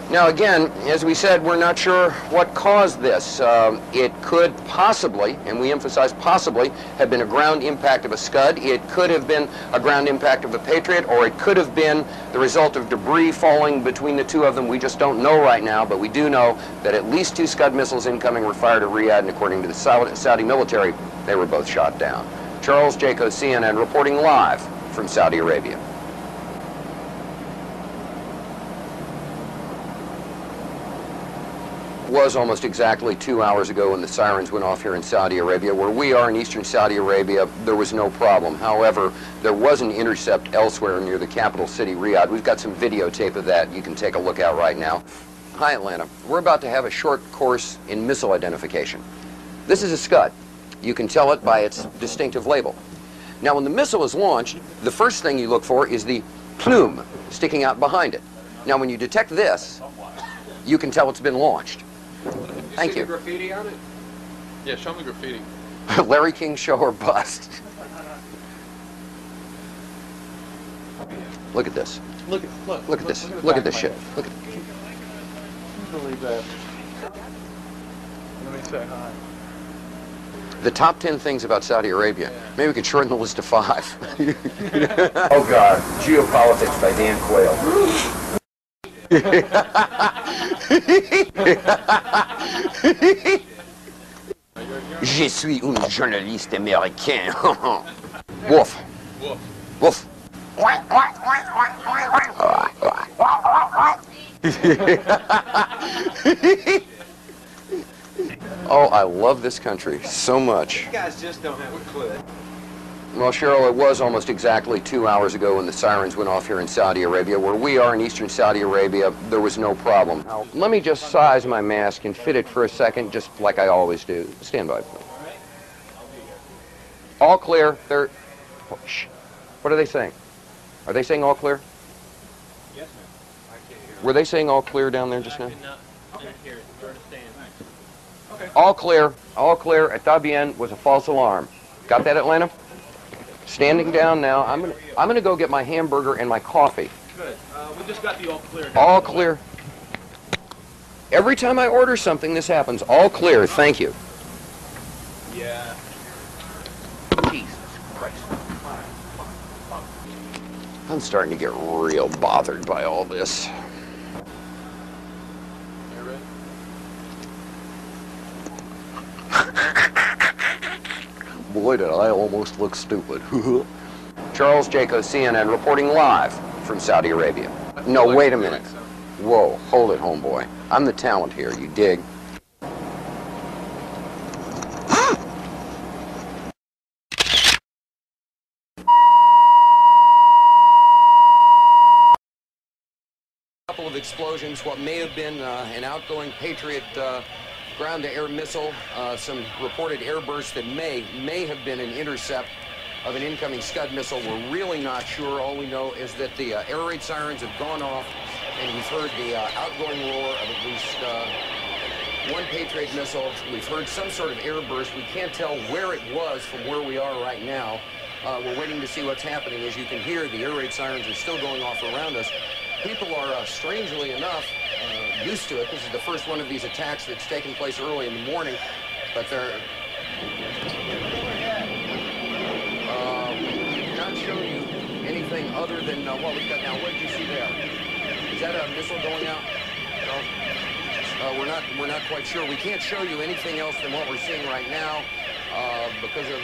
Now again, as we said, we're not sure what caused this. It could possibly, and we emphasize possibly, have been a ground impact of a Scud. It could have been a ground impact of a Patriot, or it could have been the result of debris falling between the two of them. We just don't know right now, but we do know that at least 2 Scud missiles incoming were fired at Riyadh, and according to the Saudi military, they were both shot down. Charles Jaco, CNN, reporting live from Saudi Arabia. Was almost exactly 2 hours ago when the sirens went off here in Saudi Arabia. Where we are in eastern Saudi Arabia, there was no problem. However, there was an intercept elsewhere near the capital city, Riyadh. We've got some videotape of that you can take a look at right now. Hi, Atlanta. We're about to have a short course in missile identification. This is a Scud. You can tell it by its distinctive label. Now, when the missile is launched, the first thing you look for is the plume sticking out behind it. Now, when you detect this, you can tell it's been launched. Thank you. Graffiti on it? Yeah, show me graffiti. Larry King show or bust. Look at this. Look at this. Look at this shit. Look at. Believe that. Let me say hi. The top 10 things about Saudi Arabia. Maybe we could shorten the list to 5. Oh God, Geopolitics by Dan Quayle. Je suis un journaliste américain. Wolf. Wolf. Wolf. Oh, I love this country so much. You guys just don't have a clue. Well, Cheryl, it was almost exactly 2 hours ago when the sirens went off here in Saudi Arabia. Where we are in eastern Saudi Arabia, there was no problem. Now, let me just size my mask and fit it for a second, just like I always do. Stand by, please. All clear. They're... Oh, shh. What are they saying? Are they saying all clear? Yes, ma'am. I can't hear. Were they saying all clear down there just now? Okay. All clear. All clear. Está bien was a false alarm. Got that, Atlanta? Standing down now. I'm gonna go get my hamburger and my coffee. Good. We just got the all clear. All clear. Every time I order something, this happens. All clear. Thank you. Yeah. Jesus Christ. I'm starting to get real bothered by all this. You ready? Boy, did I almost look stupid. Charles Jaco, CNN, reporting live from Saudi Arabia. No, wait a minute. Whoa, hold it, homeboy. I'm the talent here, you dig? Couple of explosions, what may have been an outgoing Patriot ground-to-air missile, some reported airbursts that may have been an intercept of an incoming Scud missile. We're really not sure. All we know is that the air raid sirens have gone off, and we've heard the outgoing roar of at least one Patriot missile. We've heard some sort of airburst. We can't tell where it was from where we are right now. We're waiting to see what's happening. As you can hear, the air raid sirens are still going off around us. People are, strangely enough, used to it. This is the first one of these attacks that's taken place early in the morning, but they're... not show you anything other than what we've got now. What did you see there? Is that a missile going out? No? We're not quite sure. We can't show you anything else than what we're seeing right now. Because of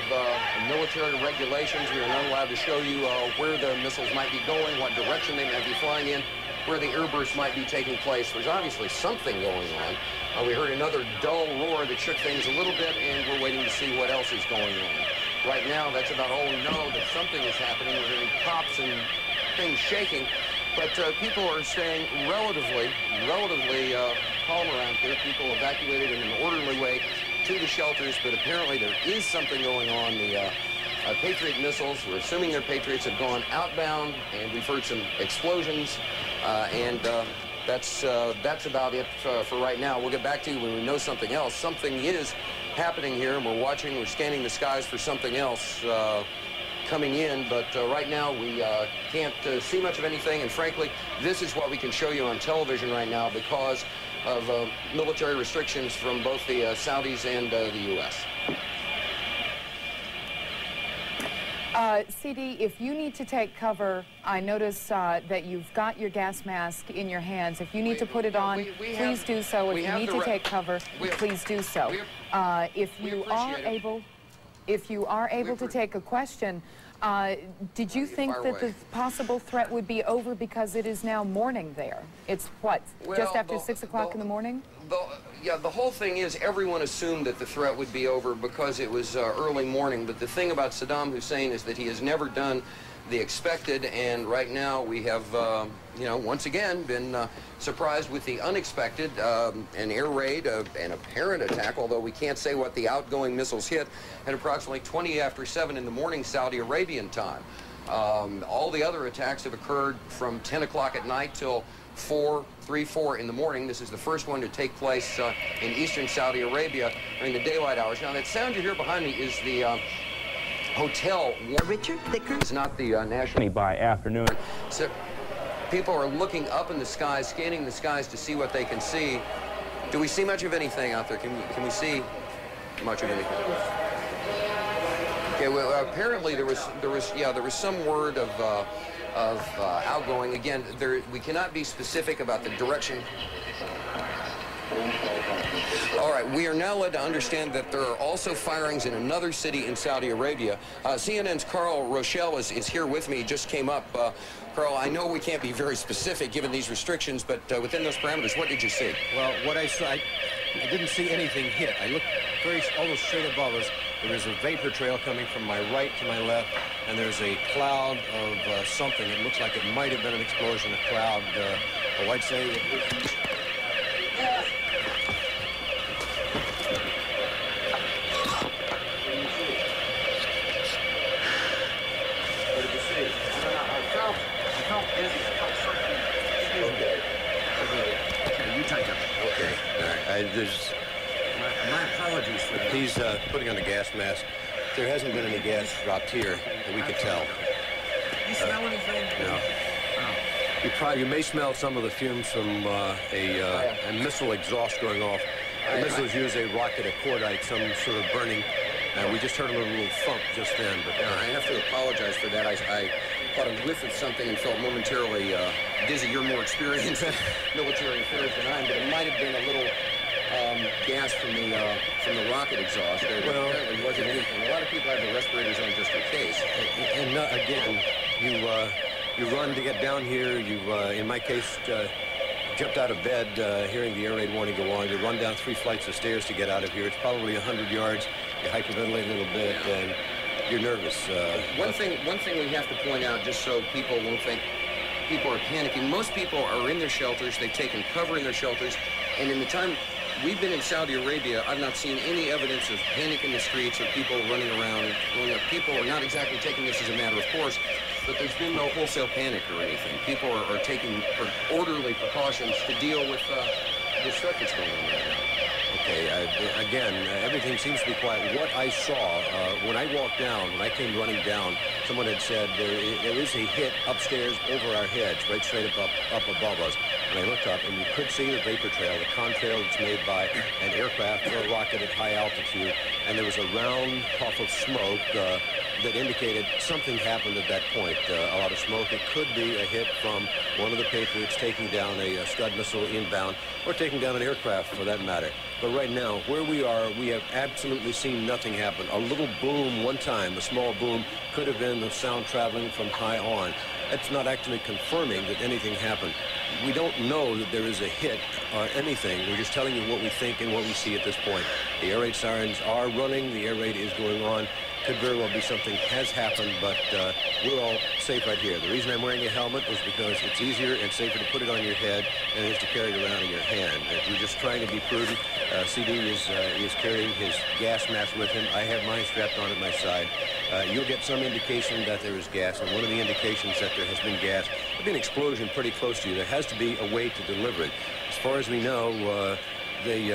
military regulations, we are not allowed to show you where the missiles might be going, what direction they might be flying in, where the airbursts might be taking place. There's obviously something going on. We heard another dull roar that shook things a little bit, and we're waiting to see what else is going on. Right now, that's about all we know, that something is happening. We're hearing pops and things shaking, but people are staying relatively calm around here. People evacuated in an orderly way to the shelters, but apparently there is something going on. The Patriot missiles, we're assuming they're Patriots, have gone outbound, and we've heard some explosions, and that's about it for right now. We'll get back to you when we know something else. Something is happening here, and we're scanning the skies for something else coming in, but right now we can't see much of anything, and frankly, this is what we can show you on television right now because of military restrictions from both the Saudis and the U.S. CD, if you need to take cover, I notice that you've got your gas mask in your hands. If you need to put it on, please do so. If you need to take cover, please do so. If you are able to take a question, did you think that the possible threat would be over because it is now morning there? It's what, just after 6 o'clock in the morning? Yeah, the whole thing is everyone assumed that the threat would be over because it was early morning, but the thing about Saddam Hussein is that he has never done the expected, and right now we have, you know, once again been surprised with the unexpected, an air raid, an apparent attack, although we can't say what the outgoing missiles hit, at approximately 20 after 7 in the morning Saudi Arabian time. All the other attacks have occurred from 10 o'clock at night till 4 in the morning. This is the first one to take place in eastern Saudi Arabia during the daylight hours. Now, that sound you hear behind me is the hotel. Richard Thicker. It's not the national. By afternoon. So people are looking up in the skies, scanning the skies to see what they can see. Do we see much of anything out there? Can we see much of anything? Okay, well, apparently there was some word of outgoing. Again, we cannot be specific about the direction. All right, we are now led to understand that there are also firings in another city in Saudi Arabia. CNN's Carl Rochelle is here with me, just came up. Carl, I know we can't be very specific given these restrictions, but within those parameters, what did you see? Well, what I saw, I didn't see anything hit. I looked almost straight above us. There is a vapor trail coming from my right to my left, and there's a cloud of something. It looks like it might have been an explosion, a cloud. Oh, I'd say it was... My apologies for that. He's putting on a gas mask. There hasn't been any gas dropped here that we could tell. You smell anything? No. Oh. You may smell some of the fumes from a missile exhaust going off. The missiles use a rocket, a cordite, some sort of burning. We just heard a little thump just then. But I have to apologize for that. I caught a whiff of something and felt momentarily dizzy. You're more experienced in military affairs than I am, but it might have been a little gas from the rocket exhaust. There apparently wasn't anything. A lot of people have the respirators on just in case. And again, you run to get down here. You, in my case, jumped out of bed hearing the air raid warning go on. You run down 3 flights of stairs to get out of here. It's probably 100 yards. You hyperventilate a little bit, and you're nervous. One thing we have to point out, just so people won't think people are panicking, most people are in their shelters. They've taken cover in their shelters, and in the time we've been in Saudi Arabia, I've not seen any evidence of panic in the streets or people running around. People are not exactly taking this as a matter of course, but there's been no wholesale panic or anything. People are taking orderly precautions to deal with the stuff that's going on right now. Okay, again, everything seems to be quiet. What I saw when I walked down, when I came running down, someone had said there is a hit upstairs over our heads, right straight up above us. And I looked up, and you could see the vapor trail, the contrail that's made by an aircraft or a rocket at high altitude. And there was a round puff of smoke that indicated something happened at that point. A lot of smoke. It could be a hit from one of the Patriots taking down a Scud missile inbound, or taking down an aircraft for that matter. But right now, where we are, we have absolutely seen nothing happen. A little boom one time, a small boom, could have been the sound traveling from high on. That's not actually confirming that anything happened. We don't know that there is a hit or anything. We're just telling you what we think and what we see at this point. The air raid sirens are running. The air raid is going on. Could very well be something has happened, but we're all safe right here. The reason I'm wearing a helmet is because it's easier and safer to put it on your head than it is to carry it around in your hand. We're just trying to be prudent. CD is carrying his gas mask with him. I have mine strapped on at my side. You'll get some indication that there is gas, and one of the indications that there has been gas, there'll be an explosion pretty close to you. There has to be a way to deliver it. As far as we know, they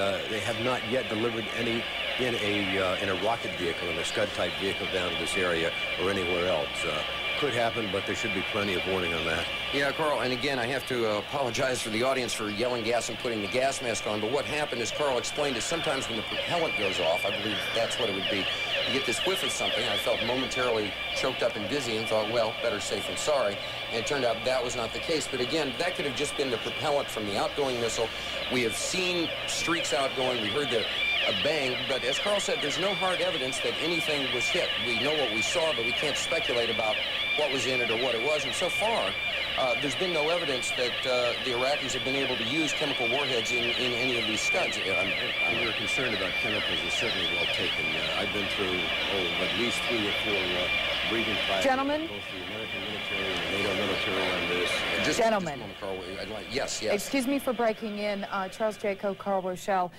have not yet delivered any in a rocket vehicle, in a Scud-type vehicle down to this area or anywhere else. Could happen, but there should be plenty of warning on that. Yeah, Carl, and again, I have to apologize for the audience for yelling gas and putting the gas mask on, but what happened, as Carl explained, is sometimes when the propellant goes off, I believe that's what it would be, you get this whiff of something. I felt momentarily choked up and dizzy and thought, well, better safe than sorry. And it turned out that was not the case. But again, that could have just been the propellant from the outgoing missile. We have seen streaks outgoing. We heard a bang, but as Carl said, there's no hard evidence that anything was hit. We know what we saw, but we can't speculate about what was in it or what it was. And so far, there's been no evidence that the Iraqis have been able to use chemical warheads in any of these Scuds. We're concerned about chemicals is certainly well taken. I've been through at least 3 or 4 briefing classes. Gentlemen? Both the American military and the NATO military on this. Gentlemen. Just a moment, Carl. Yes. Excuse me for breaking in. Charles Jaco, Carl Rochelle.